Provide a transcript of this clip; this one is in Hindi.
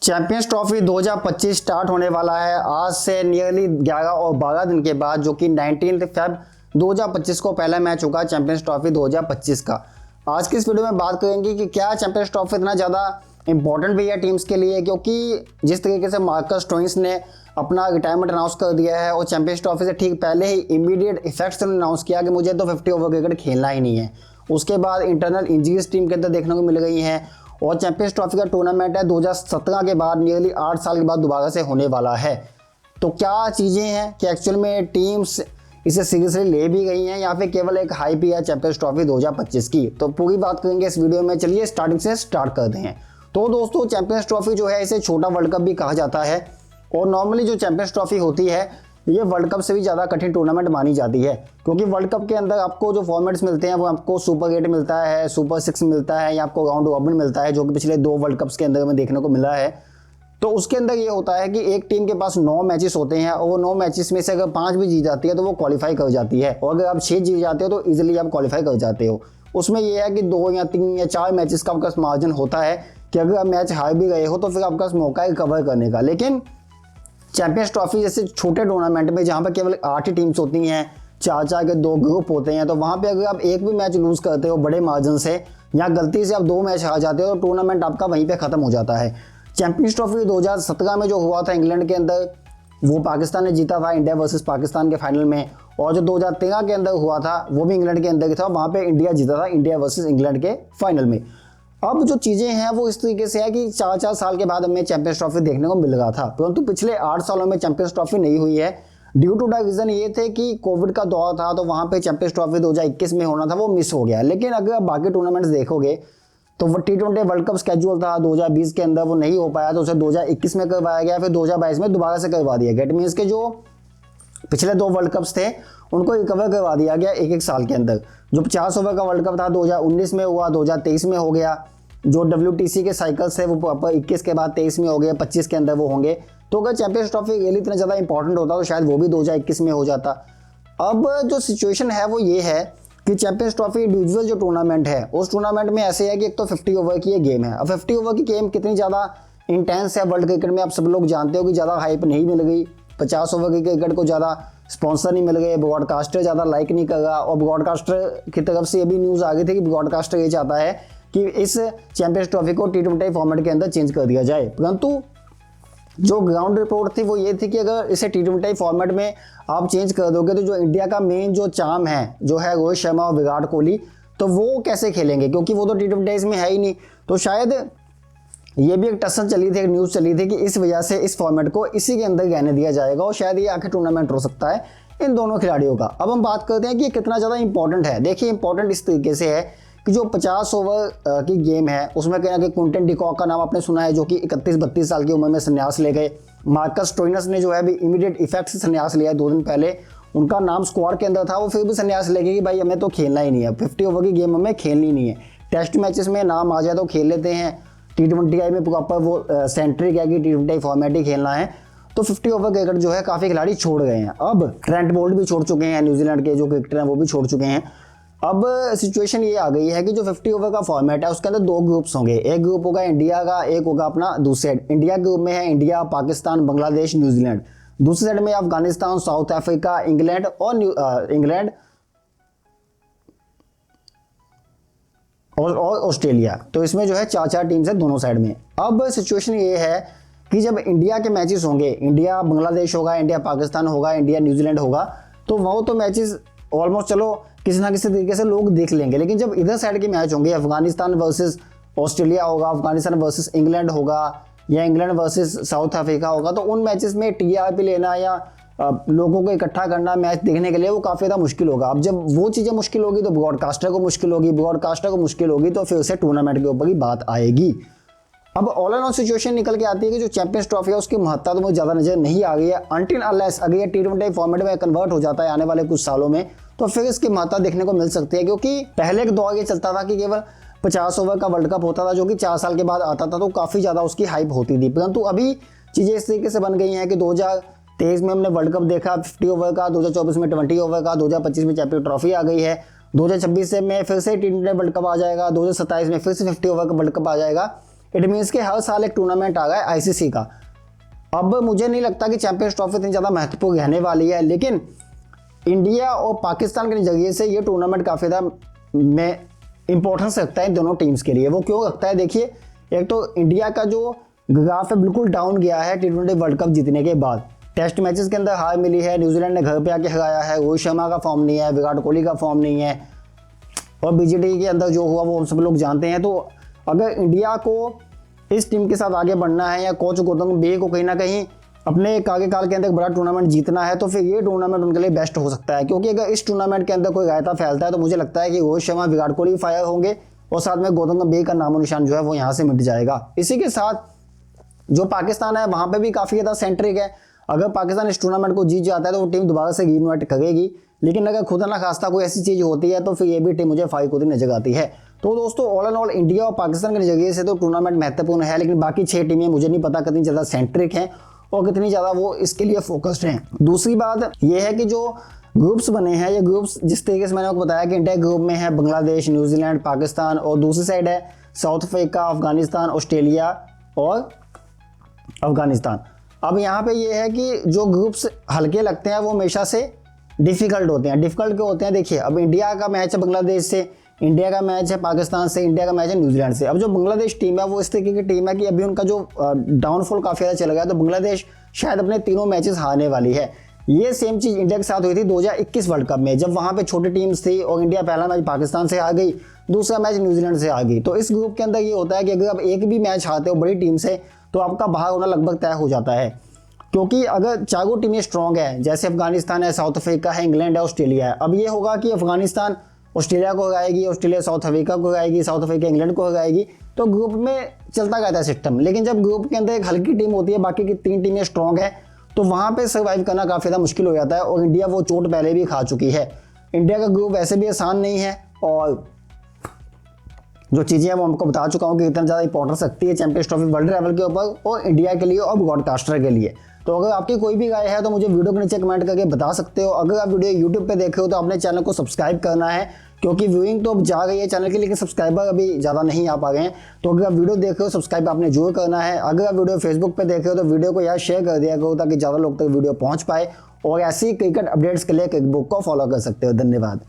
चैंपियंस ट्रॉफी 2025 स्टार्ट होने वाला है आज से नियरली 11 और 12 दिन के बाद, जो कि 19 फेब 2025 को पहला मैच होगा चैंपियंस ट्रॉफी 2025 का। आज की इस वीडियो में बात करेंगे कि क्या चैंपियंस ट्रॉफी इतना ज़्यादा इंपॉर्टेंट भी है टीम्स के लिए, क्योंकि जिस तरीके से मार्कस स्टोइनिस ने अपना रिटायरमेंट अनाउंस कर दिया है और चैंपियंस ट्रॉफी से ठीक पहले ही इमीडिएट इफेक्ट्स अनाउंस किया कि मुझे तो 50 ओवर क्रिकेट खेलना ही नहीं है। उसके बाद इंटरनल इंजरीज टीम के अंदर देखने को मिल गई हैं और चैंपियंस ट्रॉफी का टूर्नामेंट है 2017 के बाद नियरली 8 साल के बाद दोबारा से होने वाला है। तो क्या चीज़ें हैं कि एक्चुअल में टीम्स इसे सीरियसली ले भी गई हैं या फिर केवल एक हाइप ही है चैंपियंस ट्रॉफी 2025 की, तो पूरी बात करेंगे इस वीडियो में। चलिए स्टार्टिंग से स्टार्ट करते हैं। तो दोस्तों, चैंपियंस ट्रॉफी जो है इसे छोटा वर्ल्ड कप भी कहा जाता है और नॉर्मली जो चैंपियंस ट्रॉफी होती है ये वर्ल्ड कप से भी ज़्यादा कठिन टूर्नामेंट मानी जाती है, क्योंकि वर्ल्ड कप के अंदर आपको जो फॉर्मेट्स मिलते हैं वो आपको सुपर 8 मिलता है, सुपर 6 मिलता है या आपको राउंड रॉबिन मिलता है, जो कि पिछले 2 वर्ल्ड कप्स के अंदर में देखने को मिला है। तो उसके अंदर ये होता है कि एक टीम के पास 9 मैचेस होते हैं और वो 9 मैचेस में से अगर 5 भी जीत जाती है तो वो क्वालिफाई कर जाती है, और अगर आप 6 जीत जाते हो तो ईजिली आप क्वालिफाई कर जाते हो। उसमें यह है कि 2 या 3 या 4 मैचेस का आपका मार्जिन होता है कि अगर आप मैच हार भी गए हो तो फिर आपका मौका है कवर करने का। लेकिन चैंपियंस ट्रॉफी जैसे छोटे टूर्नामेंट में जहाँ पर केवल 8 ही टीम्स होती हैं, 4-4 के 2 ग्रुप होते हैं, तो वहाँ पे अगर आप एक भी मैच लूज़ करते हो बड़े मार्जिन से या गलती से आप 2 मैच हार जाते हो तो टूर्नामेंट आपका वहीं पे ख़त्म हो जाता है। चैंपियंस ट्रॉफी 2017 में जो हुआ था इंग्लैंड के अंदर, वो पाकिस्तान ने जीता था इंडिया वर्सेस पाकिस्तान के फाइनल में, और जो 2013 के अंदर हुआ था वो भी इंग्लैंड के अंदर ही था, वहाँ पर इंडिया जीता था इंडिया वर्सेज इंग्लैंड के फाइनल में। अब जो चीज़ें हैं वो इस तरीके से है कि 4-4 साल के बाद हमें चैंपियंस ट्रॉफी देखने को मिल रहा था, परंतु पिछले 8 सालों में चैंपियंस ट्रॉफी नहीं हुई है। ड्यू टू द रीज़न ये थे कि कोविड का दौर था, तो वहाँ पे चैंपियंस ट्रॉफी 2021 में होना था, वो मिस हो गया। लेकिन अगर आप बाकी टूर्नामेंट्स देखोगे तो वो T20 वर्ल्ड कप स्केड्यूल था 2020 के अंदर, वो नहीं हो पाया, तो उसे 2021 में करवाया गया, फिर 2022 में दोबारा से करवा दिया गया। इट मीन्स के जो पिछले 2 वर्ल्ड कप्स थे उनको रिकवर करवा दिया गया एक साल के अंदर। जो 50 ओवर का वर्ल्ड कप था 2019 में हुआ, 2023 में हो गया। जो WTC के साइकिल्स है वो प्रॉपर 21 के बाद 23 में हो गए, 25 के अंदर वो होंगे। तो अगर चैंपियंस ट्रॉफी रियली इतना ज़्यादा इंपॉर्टेंट होता तो शायद वो भी 2021 में हो जाता। अब जो सिचुएशन है वो ये है कि चैंपियंस ट्रॉफी इंडिविजुअल जो टूर्नामेंट है उस टूर्नामेंट में ऐसे है कि एक तो 50 ओवर की ये गेम है। अब 50 ओवर की गेम कितनी ज़्यादा इंटेंस है वर्ल्ड क्रिकेट में आप सब लोग जानते हो कि ज़्यादा हाइप नहीं मिल गई। 50 ओवर की क्रिकेट को ज़्यादा स्पॉन्सर नहीं मिल गए, ब्रॉडकास्टर ज़्यादा लाइक नहीं कर रहा, और ब्रॉडकास्टर की तरफ से ये भी न्यूज़ आ गई थी कि ब्रॉडकास्टर ये चाहता है कि इस चैंपियंस ट्रॉफी को T20 फॉर्मेट के अंदर चेंज कर दिया जाए। परंतु जो ग्राउंड रिपोर्ट थी वो ये थी कि अगर इसे T20 फॉर्मेट में आप चेंज कर दोगे तो जो इंडिया का मेन जो चार्म है जो है रोहित शर्मा और विराट कोहली, तो वो कैसे खेलेंगे, क्योंकि वो तो T20 में है ही नहीं। तो शायद ये भी एक टसन चली थी, एक न्यूज़ चली थी कि इस वजह से इस फॉर्मेट को इसी के अंदर रहने दिया जाएगा और शायद ये आखिर टूर्नामेंट हो सकता है इन दोनों खिलाड़ियों का। अब हम बात करते हैं कि ये कितना ज़्यादा इंपॉर्टेंट है। देखिए, इंपॉर्टेंट इस तरीके से है कि जो 50 ओवर की गेम है उसमें कहीं ना कहीं क्विंटन डिकॉक का नाम आपने सुना है, जो कि 31-32 साल की उम्र में संन्यास ले गए। मार्कस स्टोइनिस ने जो है अभी इमीडिएट इफेक्ट से संन्यास लिया 2 दिन पहले। उनका नाम स्क्वाड के अंदर था, वो फिर भी संन्यास ले गए कि भाई हमें तो खेलना ही नहीं है, 50 ओवर की गेम हमें खेलनी नहीं है। टेस्ट मैचेस में नाम आ जाए तो खेल लेते हैं, T20 में प्रॉपर वो सेंट्रिक है कि T20 फॉर्मेट ही खेलना है। तो 50 ओवर क्रिकेट जो है काफ़ी खिलाड़ी छोड़ गए हैं। अब ट्रेंट बोल्ट भी छोड़ चुके हैं, न्यूजीलैंड के जो क्रिकेटर हैं वो भी छोड़ चुके हैं। अब सिचुएशन ये आ गई है कि जो 50 ओवर का फॉर्मेट है उसके अंदर 2 ग्रुप्स होंगे। एक ग्रुप होगा इंडिया का, एक होगा अपना दूसरे साइड। इंडिया ग्रुप में है इंडिया, पाकिस्तान, बांग्लादेश, न्यूजीलैंड। दूसरे साइड में अफगानिस्तान, साउथ अफ्रीका, इंग्लैंड और ऑस्ट्रेलिया। तो इसमें जो है 4-4 टीम्स है दोनों साइड में। अब सिचुएशन ये है कि जब इंडिया के मैचेस होंगे, इंडिया बांग्लादेश होगा, इंडिया पाकिस्तान होगा, इंडिया न्यूजीलैंड होगा, तो वो तो मैचेस ऑलमोस्ट चलो किसी ना किसी तरीके से लोग देख लेंगे। लेकिन जब इधर साइड के मैच होंगे, अफगानिस्तान वर्सेस ऑस्ट्रेलिया होगा, अफगानिस्तान वर्सेस इंग्लैंड होगा या इंग्लैंड वर्सेस साउथ अफ्रीका होगा, तो उन मैचेस में TRP लेना या लोगों को इकट्ठा करना मैच देखने के लिए वो काफ़ी ज़्यादा मुश्किल होगा। अब जब वो चीज़ें मुश्किल होगी तो ब्रॉडकास्टर को मुश्किल होगी, ब्रॉडकास्टर को मुश्किल होगी तो फिर से टूर्नामेंट के ऊपर ही बात आएगी। अब ऑल एंड ऑल सिचुएशन निकल के आती है कि जो चैंपियंस ट्रॉफी है उसकी महत्ता तो मुझे ज़्यादा नजर नहीं आ गई है, अनटिल अनलेस अगर ये T20 फॉर्मेट में कन्वर्ट हो जाता है आने वाले कुछ सालों में, तो फिर इसकी महत्ता देखने को मिल सकती है। क्योंकि पहले एक दौर ये चलता था कि केवल 50 ओवर का वर्ल्ड कप होता था जो कि 4 साल के बाद आता था, तो काफ़ी ज़्यादा उसकी हाइप होती थी। परंतु अभी चीज़ें इस तरीके से बन गई हैं कि 2023 में हमने वर्ल्ड कप देखा 50 ओवर का, 2024 में 20 ओवर का, 2025 में चैंपियन ट्रॉफी आ गई है, 2026 में फिर से T20 वर्ल्ड कप आ जाएगा, 2027 में फिर से 50 ओवर का वर्ल्ड कप आ जाएगा। इट मीन्स कि हर साल एक टूर्नामेंट आ रहा है आईसीसी का। अब मुझे नहीं लगता कि चैंपियंस ट्रॉफी इतनी ज़्यादा महत्वपूर्ण रहने वाली है, लेकिन इंडिया और पाकिस्तान के नज़रिए से ये टूर्नामेंट काफ़ी ज़्यादा में इंपॉर्टेंस रखता है इन दोनों टीम्स के लिए। वो क्यों रखता है, देखिए एक तो इंडिया का जो ग्राफ है बिल्कुल डाउन गया है T20 वर्ल्ड कप जीतने के बाद। टेस्ट मैचेस के अंदर हार मिली है, न्यूजीलैंड ने घर पे आके हराया है, रोहित शर्मा का फॉर्म नहीं है, विराट कोहली का फॉर्म नहीं है, और बीजीटी के अंदर जो हुआ वो हम सब लोग जानते हैं। तो अगर इंडिया को इस टीम के साथ आगे बढ़ना है या कोच गौतम गंभीर को कहीं ना कहीं अपने कार्यकाल के अंदर एक बड़ा टूर्नामेंट जीतना है, तो फिर ये टूर्नामेंट उनके लिए बेस्ट हो सकता है। क्योंकि अगर इस टूर्नामेंट के अंदर कोई रायता फैलता है तो मुझे लगता है कि रोहित शर्मा, विराट कोहली फायर होंगे और साथ में गौतम गंभीर का नामो निशान जो है वो यहाँ से मिट जाएगा। इसी के साथ जो पाकिस्तान है वहाँ पे भी काफ़ी ज़्यादा सेंट्रिक है। अगर पाकिस्तान इस टूर्नामेंट को जीत जाता है तो वो टीम दोबारा से रीइन्वाइट करेगी, लेकिन अगर खुदा ना खास्ता कोई ऐसी चीज़ होती है तो फिर ये भी टीम मुझे फाइक होती नजर आती है। तो दोस्तों ऑल एंड ऑल इंडिया और पाकिस्तान के नज़रिए से तो टूर्नामेंट महत्वपूर्ण है, लेकिन बाकी 6 टीमें मुझे नहीं पता कितनी ज़्यादा सेंट्रिक हैं और कितनी ज़्यादा वो इसके लिए फोकस्ड हैं। दूसरी बात यह है कि जो ग्रुप्स बने हैं, ये ग्रुप्स जिस तरीके से मैंने आपको बताया कि इंडिया ग्रुप में है बांग्लादेश, न्यूजीलैंड, पाकिस्तान, और दूसरी साइड है साउथ अफ्रीका, अफगानिस्तान, ऑस्ट्रेलिया और अफगानिस्तान। अब यहाँ पे ये है कि जो ग्रुप्स हल्के लगते हैं वो हमेशा से डिफ़िकल्ट होते हैं। डिफ़िकल्ट क्यों होते हैं, देखिए अब इंडिया का मैच है बांग्लादेश से, इंडिया का मैच है पाकिस्तान से, इंडिया का मैच है न्यूजीलैंड से। अब जो बांग्लादेश टीम है वो इस तरीके की टीम है कि अभी उनका जो डाउनफॉल काफ़ी ज़्यादा चला गया, तो बांग्लादेश शायद अपने तीनों मैचेस हारने वाली है। ये सेम चीज़ इंडिया के साथ हुई थी 2021 वर्ल्ड कप में, जब वहाँ पे छोटी टीम्स थी और इंडिया पहला मैच पाकिस्तान से आ गई, दूसरा मैच न्यूजीलैंड से आ गई। तो इस ग्रुप के अंदर ये होता है कि अगर आप एक भी मैच हारते हो बड़ी टीम से तो आपका बाहर होना लगभग तय हो जाता है। क्योंकि अगर चारों टीमें स्ट्रॉन्ग है, जैसे अफगानिस्तान है, साउथ अफ्रीका है, इंग्लैंड है, ऑस्ट्रेलिया है, अब ये होगा कि अफगानिस्तान ऑस्ट्रेलिया को हराएगी, ऑस्ट्रेलिया साउथ अफ्रीका को हराएगी, साउथ अफ्रीका इंग्लैंड को हराएगी, तो ग्रुप में चलता रहता है सिस्टम। लेकिन जब ग्रुप के अंदर एक हल्की टीम होती है, बाकी की 3 टीमें स्ट्रॉन्ग है, तो वहाँ पे सर्वाइव करना काफ़ी ज़्यादा मुश्किल हो जाता है। और इंडिया वो चोट पहले भी खा चुकी है। इंडिया का ग्रुप वैसे भी आसान नहीं है, और जो चीज़ें हैं वो हमको बता चुका हूँ कि कितना ज़्यादा इंपॉर्टेंस रखती है चैंपियंस ट्रॉफी वर्ल्ड लेवल के ऊपर और इंडिया के लिए और ब्रॉडकास्टर के लिए। तो अगर आपकी कोई भी राय है तो मुझे वीडियो के नीचे कमेंट करके बता सकते हो। अगर आप वीडियो यूट्यूब पे देख रहे हो तो अपने चैनल को सब्सक्राइब करना है, क्योंकि व्यूइंग तो अब जा रही है चैनल की, लेकिन सब्सक्राइबर अभी ज़्यादा नहीं आ पा रहे हैं। तो अगर आप वीडियो देख रहे हो सब्सक्राइब आपने जरूर करना है। अगर आप वीडियो फेसबुक पे देख रहे हो तो वीडियो को यार शेयर कर दिया करो ताकि ज़्यादा लोग तक वीडियो पहुँच पाए, और ऐसी क्रिकेट अपडेट्स के लिए क्रिकबुक को फॉलो कर सकते हो। धन्यवाद।